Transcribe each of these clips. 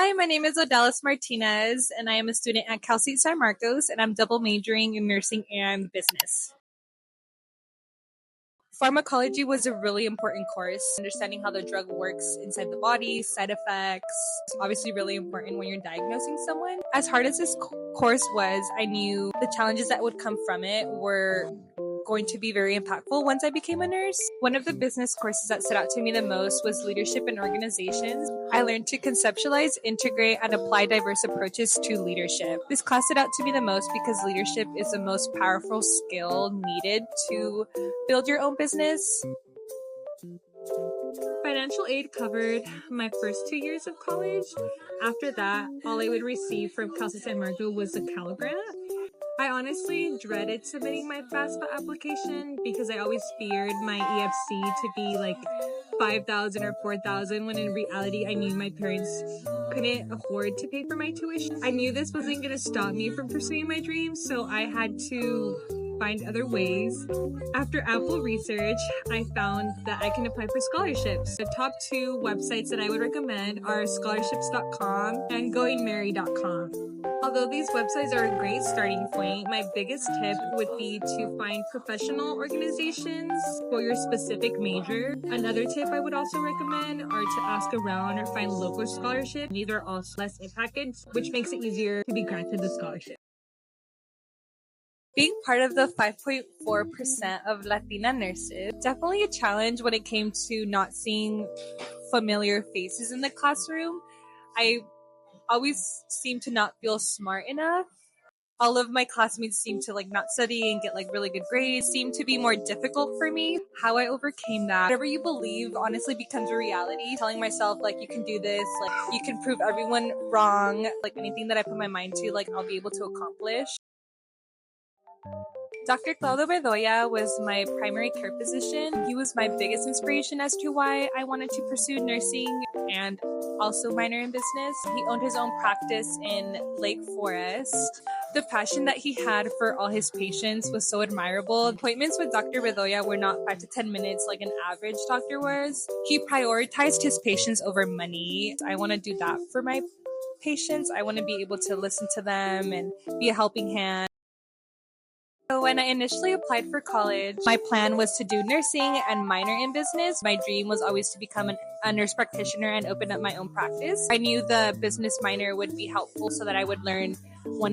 Hi, my name is Odalys Martinez, and I am a student at Cal State San Marcos, and I'm double majoring in nursing and business. Pharmacology was a really important course. Understanding how the drug works inside the body, side effects, obviously really important when you're diagnosing someone. As hard as this course was, I knew the challenges that would come from it were going to be very impactful once I became a nurse. One of the business courses that stood out to me the most was leadership in organizations. I learned to conceptualize, integrate, and apply diverse approaches to leadership. This class stood out to me the most because leadership is the most powerful skill needed to build your own business. Financial aid covered my first 2 years of college. After that, all I would receive from Cal State San Marcos was a Cal Grant. I honestly dreaded submitting my FAFSA application because I always feared my EFC to be like 5,000 or 4,000 when in reality I knew my parents couldn't afford to pay for my tuition. I knew this wasn't going to stop me from pursuing my dreams, so I had to find other ways. After ample research, I found that I can apply for scholarships. The top 2 websites that I would recommend are scholarships.com and goingmary.com. Although these websites are a great starting point, my biggest tip would be to find professional organizations for your specific major. Another tip I would also recommend are to ask around or find local scholarships. These are also less impacted, which makes it easier to be granted the scholarship. Being part of the 5.4% of Latina nurses, definitely a challenge when it came to not seeing familiar faces in the classroom. I always seem to not feel smart enough. All of my classmates seem to not study and get really good grades. Seemed to be more difficult for me. How I overcame that. Whatever you believe honestly becomes a reality. Telling myself you can do this, you can prove everyone wrong. Anything that I put my mind to, I'll be able to accomplish. Dr. Claudio Bedoya was my primary care physician. He was my biggest inspiration as to why I wanted to pursue nursing and also minor in business. He owned his own practice in Lake Forest. The passion that he had for all his patients was so admirable. Appointments with Dr. Bedoya were not 5 to 10 minutes like an average doctor was. He prioritized his patients over money. I want to do that for my patients. I want to be able to listen to them and be a helping hand. So when I initially applied for college, my plan was to do nursing and minor in business. My dream was always to become a nurse practitioner and open up my own practice. I knew the business minor would be helpful so that I would learn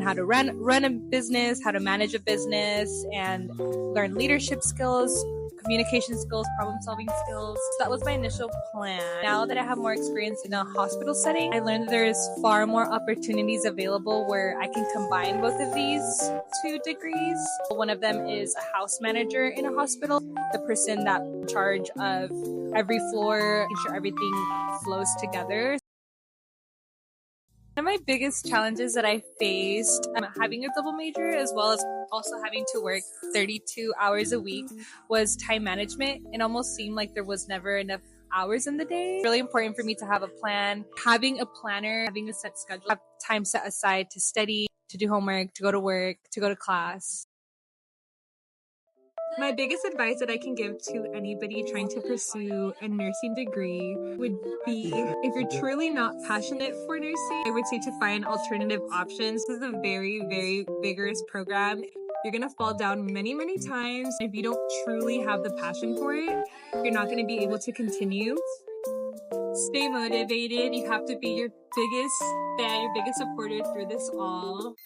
how to run a business, how to manage a business, and learn leadership skills, communication skills, problem-solving skills. So that was my initial plan. Now that I have more experience in a hospital setting, I learned there's far more opportunities available where I can combine both of these 2 degrees. One of them is a house manager in a hospital, the person that's in charge of every floor, making sure everything flows together. One of my biggest challenges that I faced having a double major as well as also having to work 32 hours a week was time management. It almost seemed like there was never enough hours in the day. It's really important for me to have a plan. Having a planner, having a set schedule, have time set aside to study, to do homework, to go to work, to go to class. My biggest advice that I can give to anybody trying to pursue a nursing degree would be, if you're truly not passionate for nursing, I would say to find alternative options. This is a very, very vigorous program. You're going to fall down many, many times. If you don't truly have the passion for it, you're not going to be able to continue. Stay motivated. You have to be your biggest fan, your biggest supporter through this all.